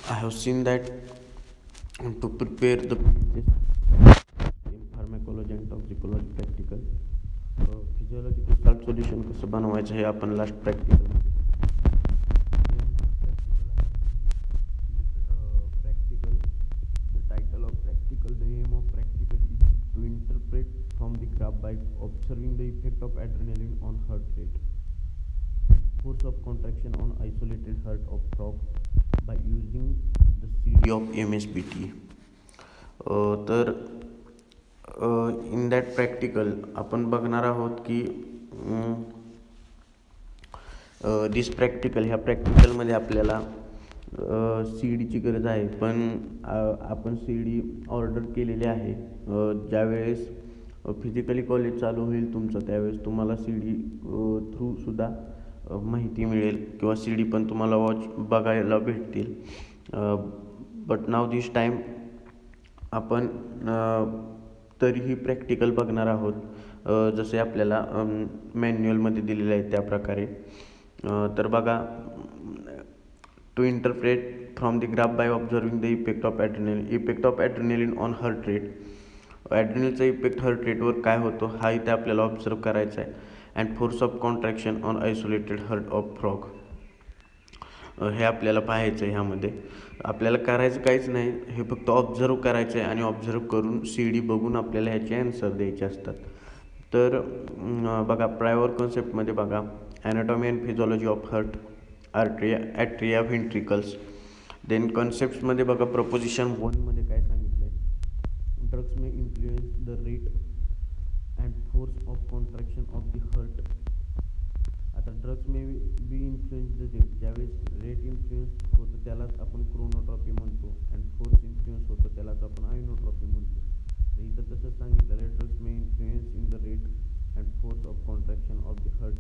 I have seen that to prepare the in pharmacology and toxicology practical physiological salt solution कसं बनवायचं हे आपण last practical practical the title of practical the aim of practical is to interpret from the graph by observing the effect of adrenaline on heart rate and force of contraction on isolated heart of frog by using the CD of MSBT. तर in that practical आपण बघणार आहोत की दिस practical ह्या प्रॅक्टिकलमध्ये आपल्याला C डीची गरज आहे, पण आपण सी डी ऑर्डर केलेली आहे. ज्यावेळेस फिजिकली कॉलेज चालू होईल तुमचं त्यावेळेस तुम्हाला सी डी थ्रूसुद्धा माहिती मिळेल किंवा सी डी पण तुम्हाला वॉच बघायला भेटतील. बट नाव दिस टाईम आपण तरीही प्रॅक्टिकल बघणार आहोत जसे आपल्याला मॅन्युअलमध्ये दिलेले आहे त्या प्रकारे. तर बघा, to interpret from the graph by observing the effect of adrenaline on heart rate. ॲड्रेनलचा इफेक्ट हार्ट रेटवर काय होतो हा इथे आपल्याला ऑब्झर्व करायचा आहे. And force of contraction on isolated heart of frog हे आपल्याला पाहायचं आहे. ह्यामध्ये आपल्याला करायचं काहीच नाही, हे फक्त ऑब्झर्व करायचं आहे आणि ऑब्झर्व करून सी डी बघून आपल्याला ह्याचे आन्सर द्यायचे असतात. तर बघा, प्रायवर कॉन्सेप्टमध्ये बघा, anatomy and physiology of heart, atria, atria, ventricles. Then कॉन्सेप्ट्समध्ये बघा, प्रपोजिशन 1मध्ये काय सांगितलं आहे, drugs may influence the rate and force of contraction of the heart. आता drugs may be influence the rate, ज्यावेळेस रेट इन्फ्लुएन्स होतं त्यालाच आपण क्रोनोट्रॉपी म्हणतो, अँड फोर्स इन्फ्लुएन्स होतं त्यालाच आपण आयनोट्रॉपी म्हणतो. तर इथं तसं सांगितलेलं आहे, drugs may influence in the rate and force of contraction of the heart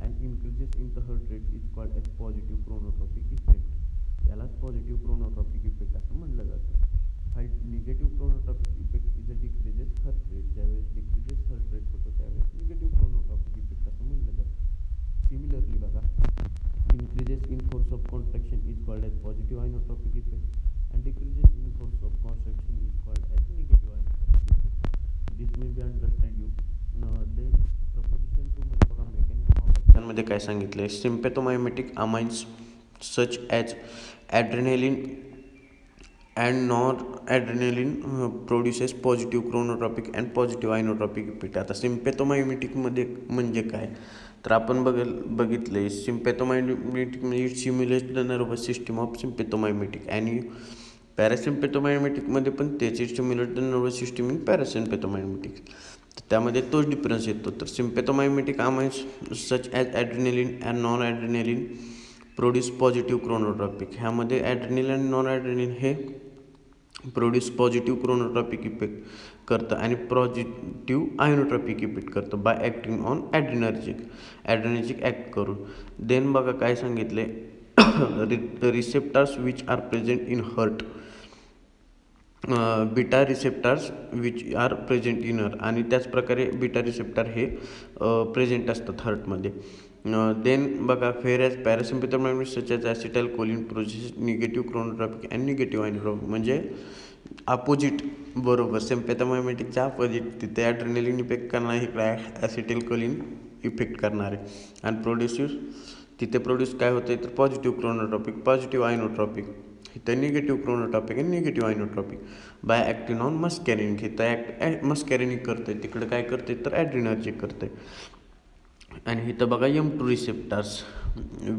and increases in the heart rate is called as positive chronotropic effect. यालाच पॉझिटिव्ह क्रोनोट्रॉपिक इफेक्ट असं म्हणलं जातं. Fight negative chronotropic effect is a decreases heart rate, ज्यावेळेस decreases heart rate होतो त्यावेळेस negative chronotropic effect असं म्हणलं जातं. सिमिलरली बघा, increases in force of contraction is called as positive inotropic effect and decreases in force of contraction is called as negative inotropic effect. This may be understand you. Then proposition 2 मध्ये बघा, mechanism of action मध्ये काय सांगितलंय, sympathomimetic amines such as adrenaline and non adrenaline produces positive chronotropic and positive inotropic effect. आता सिम्पॅथोमायमेटिकमध्ये म्हणजे काय, तर आपण बघितले सिम्पॅथोमायमेटिक म्हणजे simulate the nervous system of sympathomimetic. आणि पॅरासिम्पॅथोमायमेटिकमध्ये पण त्याचे simulate the nervous system in parasympathomimetic. तर त्यामध्ये तोच डिफरन्स येतो. तर sympathomimetic amines such as adrenaline and non adrenaline produce positive chronotropic. ह्यामध्ये ॲड्रेनलिन आणि नॉन ॲड्रेनलिन हे प्रोड्यूस पॉझिटिव्ह क्रोनोट्रॉपिक इफेक्ट करतं आणि पॉझिटिव्ह आयनोट्रॉपिक इफेक्ट करतं बाय ॲक्टिंग ऑन ॲड्रेनर्जिक ॲक्ट करून. देन बघा काय सांगितले, receptors which are present in heart, beta receptors which are present in heart, आणि त्याचप्रकारे बीटा रिसेप्टार हे प्रेझेंट असतात हार्टमध्ये. देन बघा, whereas parasympathomimetic such as acetyl choline process negative chronotropic and negative inotropic. म्हणजे अपोजिट, बरोबर, सिम्पॅथोमायमेटिकच्या अपोजिट तिथे ॲड्रेनलिन इफेक्ट करणार, इकडे ॲसिटाइल कोलिन इफेक्ट करणार आहे. आणि तिथे प्रोड्यूस काय होतं तर पॉझिटिव्ह क्रोनोट्रॉपिक, पॉझिटिव्ह आयनोट्रॉपिक. इथं निगेटिव्ह क्रोनोट्रॉपिक आणि negative inotropic by acting on muscarinic. इथं मस्कॅरिनिक करते, तिकडे काय करते तर ॲड्रेनर्जिक करते. आणि इथं बघा, M2 receptors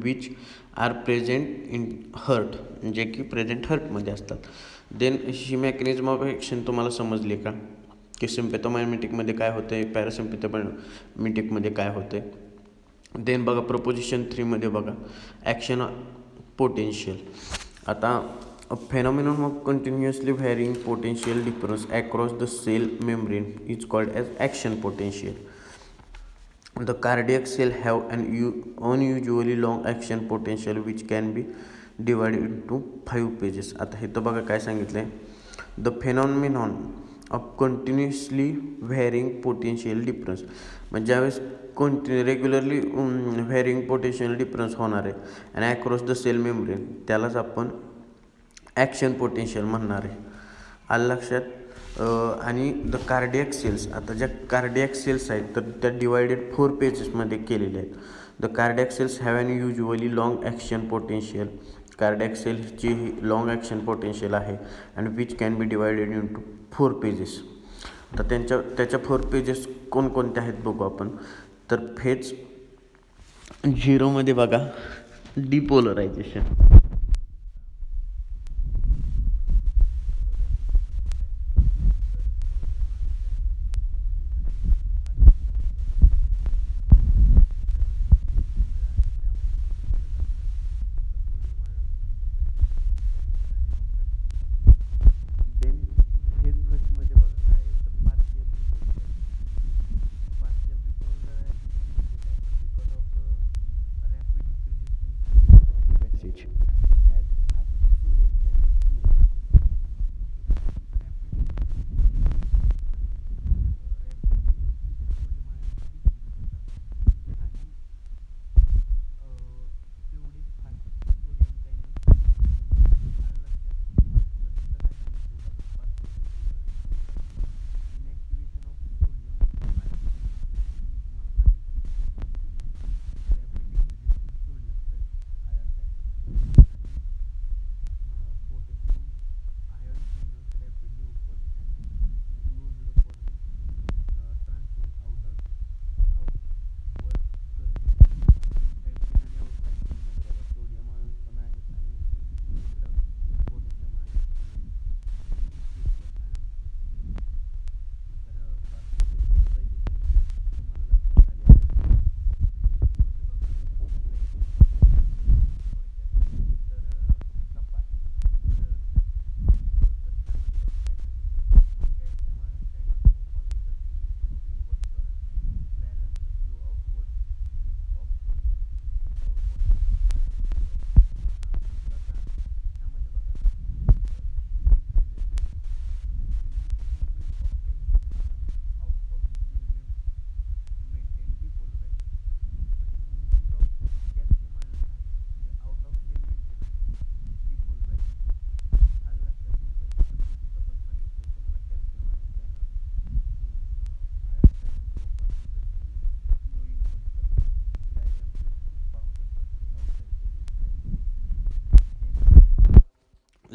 which are present in heart, जे की प्रेझेंट हार्टमध्ये असतात. देन ही मेकॅनिझम ऑफ ॲक्शन तुम्हाला समजली का, की सिम्पॅथोमायमेटिकमध्ये काय होतं आहे, पॅरासिम्पॅथोमायमेटिकमध्ये काय होतं आहे. देन बघा, प्रपोजिशन 3मध्ये बघा, ॲक्शन पोटेन्शियल. आता phenomenon of continuously varying potential difference across the cell membrane is called as action potential. The cardiac cell have an unusually long action potential which can be divided into 5 pages. आता हे तर बघा काय सांगितलं आहे, the फेनॉमिनॉन of continuously varying potential difference. म्हणजे ज्यावेळेस regularly varying potential difference होणार आहे आणि अक्रॉस द सेल मेम्ब्रेन, त्यालाच आपण ॲक्शन पोटेन्शियल म्हणणार आहे. आलं लक्षात. आणि द कार्डियक सेल्स, आता ज्या कार्डियक सेल्स आहेत तर त्या डिवायडेड 4 पेजेसमध्ये केलेल्या आहेत. The cardiac cells have an usually long action potential. Cardiac सेल्सची ही लॉंग ॲक्शन पोटेन्शियल आहे and which can be divided into 4 phases. तर त्याच्या 4 पेजेस कोणकोणत्या आहेत बघू आपण. तर फेज 0मध्ये बघा डिपोलरायझेशन.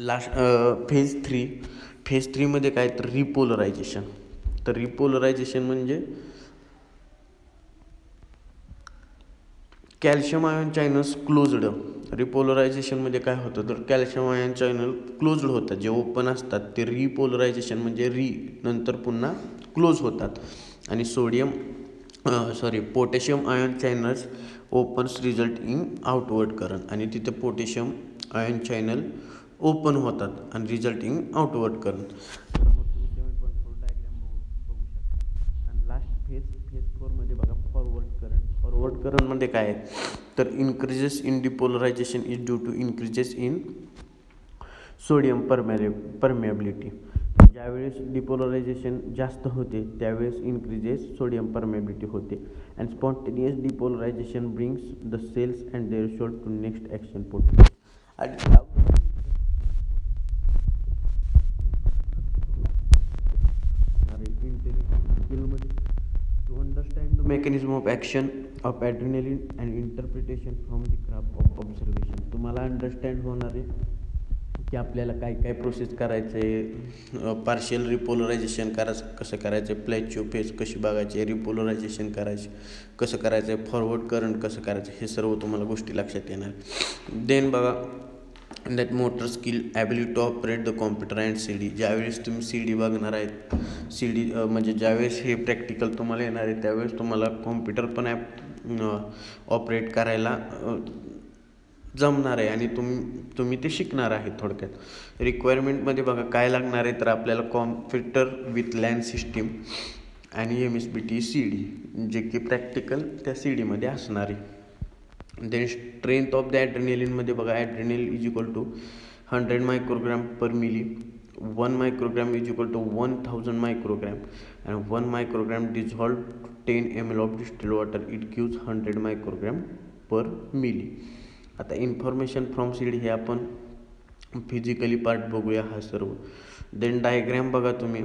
लास्ट फेज थ्रीमध्ये काय तर रिपोलरायझेशन. तर रिपोलरायझेशन म्हणजे कॅल्शियम आयन चॅनल्स क्लोज्ड. रिपोलरायझेशनमध्ये काय होतं तर कॅल्शियम आयन चॅनल क्लोज्ड होतात. जे ओपन असतात ते रिपोलरायझेशन म्हणजे नंतर पुन्हा क्लोज होतात. आणि potassium ion channels opens result in outward current. आणि तिथे पोटॅशियम आयन चॅनल ओपन होतात आणि रिझल्ट इन आउटवर्ड करंट. समोर तुम्ही 7.4 डायग्राम बघू शकता. आणि लास्ट फेज 4मध्ये बघा फॉरवर्ड करंट. फॉरवर्ड करंटमध्ये काय आहे तर increases in depolarization is due to increases in sodium permeability. ज्यावेळेस डिपोलरायझेशन जास्त होते त्यावेळेस इन्क्रीजेस सोडियम परमेबिलिटी होते. And spontaneous depolarization brings the cells and there should to next action potential. to understand the mechanism of action of adrenaline and interpretation from the graph of observation. तुम्हाला understand होणार आहे की आपल्याला काय काय process करायचं आहे. पार्शियल रिपोलरायझेशन कसं करायचं आहे, प्लॅच्यू फेज कशी बघायची, रिपोलरायझेशन कसं करायचं आहे, फॉरवर्ड करंट कसं करायचं, हे सर्व तुम्हाला गोष्टी लक्षात येणार. देन बघा that motor skill ability to operate the computer and CD. ज्यावेळेस तुम्ही CD बघणार आहेत, CD म्हणजे ज्यावेळेस हे प्रॅक्टिकल तुम्हाला येणार आहे त्यावेळेस तुम्हाला कॉम्प्युटर पण ऑपरेट करायला जमणार आहे आणि तुम्ही ते शिकणार आहे. थोडक्यात रिक्वायरमेंटमध्ये बघा काय लागणार आहे तर आपल्याला कॉम्प्युटर विथ लॅन सिस्टीम आणि MSBT CD, जे की प्रॅक्टिकल त्या CDमध्ये असणार आहे. देन स्ट्रेंथ ऑफ द ॲड्रेनलिनमध्ये बघा adrenal is equal to 100 microgram per ml. 1 microgram is equal to 1000 microgram and 1 microgram dissolve 10 ml of distilled water it gives 100 microgram per ml. आता information from CD हे आपण physically part बघूया हा सर्व. Then diagram बघा तुम्ही.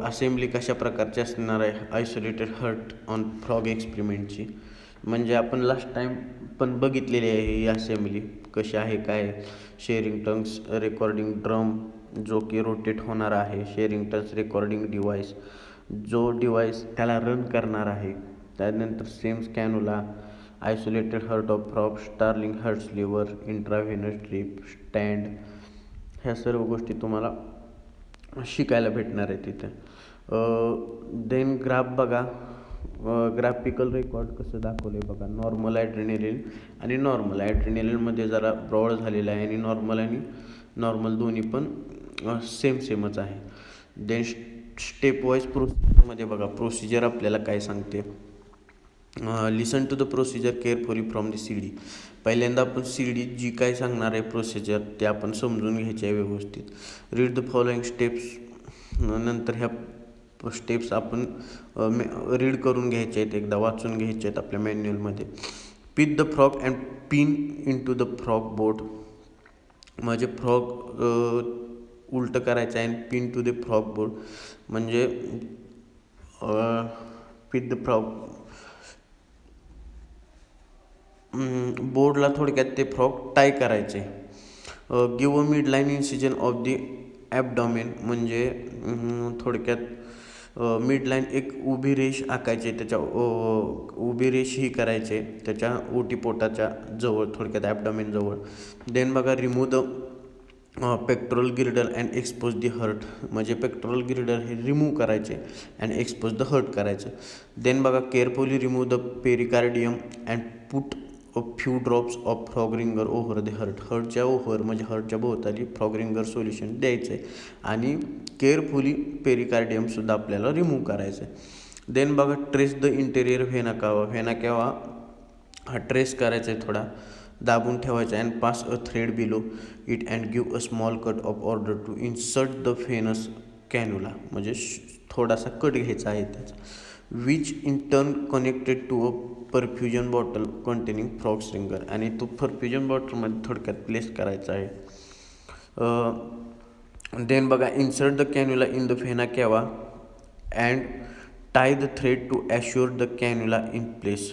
Assembly कशा प्रकारची असणार आहे आयसोलेटेड हर्ट ऑन फ्रॉग एक्सपेरिमेंटची. म्हणजे आपण लास्ट टाईम पण बघितलेली आहे ही असेंब्ली कशी आहे काय. शेअरिंग टंग्स रेकॉर्डिंग ड्रम जो की रोटेट होणार आहे. शेअरिंग टंग्स रेकॉर्डिंग डिव्हाइस जो डिव्हाइस त्याला रन करणार आहे. त्यानंतर Syme's cannula isolated heart of frog Starling heart's lever intravenous drip stand. ह्या सर्व गोष्टी तुम्हाला शिकायला भेटणार आहे तिथे. देन ग्राफ बघा. ग्राफिकल रेकॉर्ड कसं दाखवलं आहे बघा. नॉर्मल ॲड्रेनलिन आणि नॉर्मल ॲड्रेनलिनमध्ये जरा ब्रॉड झालेलं आहे आणि नॉर्मल दोन्ही पण सेमच आहे. देन स्टेप वाईज प्रोसिजरमध्ये बघा. प्रोसिजर आपल्याला काय सांगते. Listen to the procedure carefully from the C D. पहिल्यांदा आपण सी डी जी काय सांगणार आहे प्रोसिजर ते आपण समजून घ्यायचे आहे व्यवस्थित. Read the following steps. नंतर ह्या स्टेप्स आपण रीड करून घ्यायचे आहेत एकदा वाचून घ्यायचे आहेत आपल्या मॅन्युअलमध्ये. Pick the frog and pin in to the frog board. म्हणजे फ्रॉग उलटं करायचं आहे आणि pin to the frog board म्हणजे पिक द फ्रॉग बोर्डला थोडक्यात ते फ्रॉग टाय करायचे. Give a mid line incision of the abdomen म्हणजे थोडक्यात मिड लाईन एक उभी रेष आखायची. त्याच्या उभी रेष ही करायचे त्याच्या ओटीपोटाच्या जवळ थोडक्यात ॲबडॉमेन जवळ. देन बघा remove the pectoral girdle and expose the heart. म्हणजे पेक्टोरल गिर्डल हे रिमूव्ह करायचे अँड एक्सपोज द हर्ट करायचं. देन बघा carefully remove the pericardium and put a few drops of frog ringer over the हर्टच्या over म्हणजे हर्टच्या भोवताली frog ringer solution द्यायचं आहे आणि केअरफुली पेरिकार्डियमसुद्धा आपल्याला रिमूव्ह करायचं आहे. देन बघा ट्रेस द इंटेरियर व्हेना कावा हा ट्रेस करायचा आहे थोडा दाबून ठेवायचा आहे. And pass a thread below it and give a small cut of order to insert the venous cannula. म्हणजे थोडासा कट घ्यायचा आहे त्याचा. Which in turn connected to a perfusion bottle containing frog stringer. आणि तो परफ्युजन बॉटलमध्ये थोडक्यात प्लेस करायचा आहे. देन बघा insert the cannula in the vena cava and tie the thread to assure the cannula in place.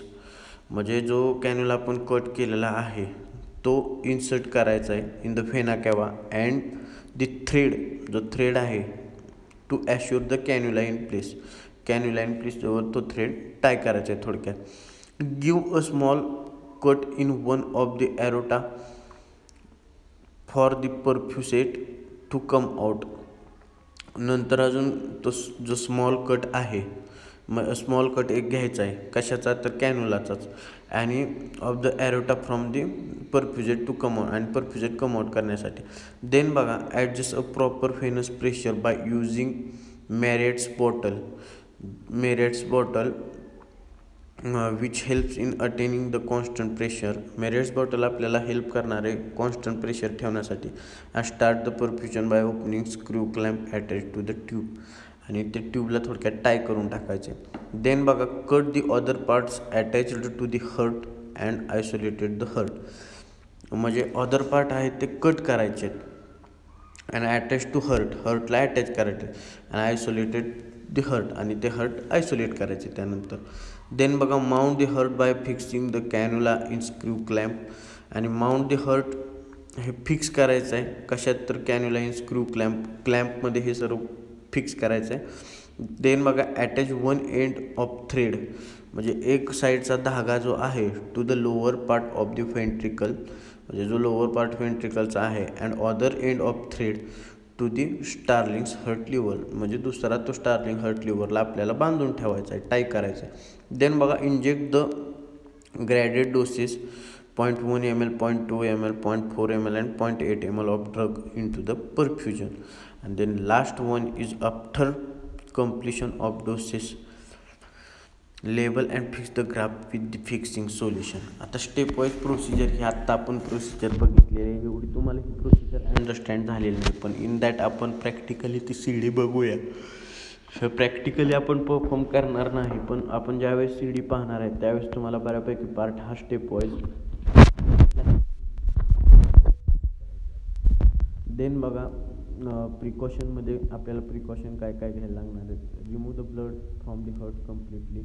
म्हणजे जो कॅन्युला आपण कट केलेला आहे तो इन्सर्ट करायचा आहे in the vena cava and the thread जो थ्रेड आहे to assure the cannula in place. Cannula in प्लेसवर तो थ्रेड टाय करायचा आहे थोडक्यात. Give a small cut in one of the aorta for the perfusate to come out. नंतर अजून तो जो स्मॉल कट आहे मग स्मॉल कट एक घ्यायचा आहे कशाचा तर कॅन्युलाचाच आणि of the aorta from the perfusate to come out आणि परफ्युजेट कम आउट करण्यासाठी. देन बघा adjust a proper venous pressure by using Mariotte's bottle which helps in attaining the constant pressure. Mariotte's bottle आपल्याला help करणार आहे constant pressure ठेवण्यासाठी. And start the perfusion by opening screw clamp attach to the tube. आणि ते ट्यूबला थोडक्यात tie करून टाकायचे. देन बघा cut the other parts attached to the heart and isolated the heart. म्हणजे अदर पार्ट आहेत ते कट करायचे अँड अटॅच टू हर्टला अटॅच करायचे अँड आयसोलेटेड द हर्ट आणि ते हर्ट आयसोलेट करायचे त्यानंतर. देन बघा mount the heart by fixing the cannula in screw clamp. आणि माउंट द हर्ट हे फिक्स करायचं आहे कशात तर कॅन्युला इन स्क्रू क्लॅम्पमध्ये हे सर्व फिक्स करायचं आहे. देन बघा attach one end of thread म्हणजे एक साईडचा धागा जो आहे to the lower part of the ventricle म्हणजे जो लोअर पार्ट व्हेंट्रिकलचा आहे and other end of thread to the Starling's heart lever म्हणजे दुसरा तो स्टार्लिंग हर्ट लिव्हरला आपल्याला बांधून ठेवायचा आहे टाय करायचा आहे. देन बघा inject the ग्रॅडेड doses 0.1 ml 0.2 ml 0.4 ml and 0.8 ml of drug into the perfusion. And then last one is after completion of doses label and fix the graph with the fixing solution. आता step wise procedure ही आत्ता आपण procedure बघितलेली आहे. एवढी तुम्हाला ही procedure understand झालेली नाही पण इन दॅट आपण प्रॅक्टिकली ती सी डी बघूया. प्रॅक्टिकली आपण परफॉर्म करणार नाही पण आपण ज्यावेळेस सी डी पाहणार आहे त्यावेळेस तुम्हाला बऱ्यापैकी पार्ट हा स्टेप वाईज देन बघा प्रिकॉशनमध्ये आपल्याला प्रिकॉशन काय काय घ्यायला लागणार आहे. Remove the blood from the heart completely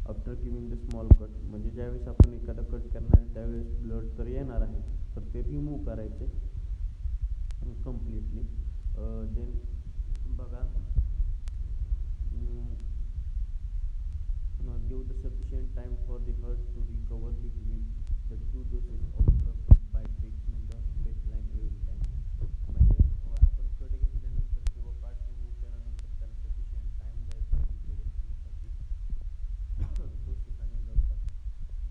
after giving the small cut. म्हणजे ज्यावेळेस आपण एखादा कट करणार आहे त्यावेळेस ब्लड तर येणार आहे, तर ते रिमूव्ह करायचे कम्प्लिटली. देन बघा give the sufficient time for the heart to recover between the two doses of drug by taking the baseline every time. म्हणजे आपण कट घेतल्यानंतर किंवा पार्ट रिमूव्ह केल्यानंतर त्याला सफिशियंट टाईम द्यायचा रिकवर होण्यासाठी डोसेस आणि ड्रगचा.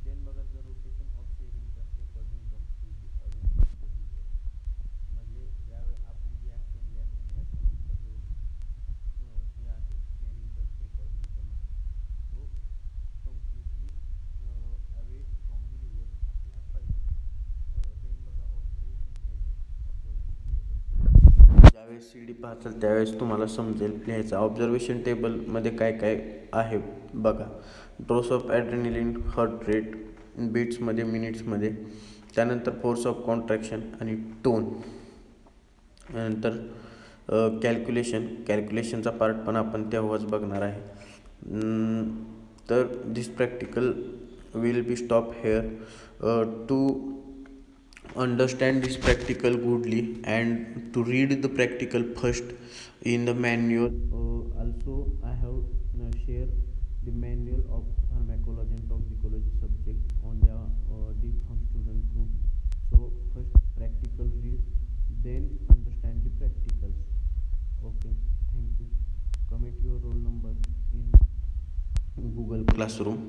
देन बघा the rotation of sharing the recording comes to be away from the liver. म्हणजे यावेळी आपली जी असेंब्ली आहे आणि असेंब्लीचा जो हे आहे शेअरिंगचा रेकॉर्डिंग कम आहे तो completely away from the liver असला पाहिजे. देन बघा ऑब्झर्वेशन टेबल. ज्यावेळेस सी डी पाहताल त्यावेळेस तुम्हाला समजेल लिहायचं. ऑब्झर्वेशन टेबलमध्ये काय काय आहे बघा. Dose of adrenaline, heart rate बीट्समध्ये मिनिट्समध्ये, त्यानंतर फोर्स ऑफ कॉन्ट्रॅक्शन आणि टोन, त्यानंतर कॅल्क्युलेशनचा पार्ट पण आपण तेव्हाच बघणार आहे. तर this practical will be stop here. To understand this practical goodly and to read the practical first in the manual. Also I have shared the manual of pharmacology and toxicology subject on the deep farm student group. So first practical read, then understand the practicals. Okay, thank you. Comment your roll number in Google Classroom.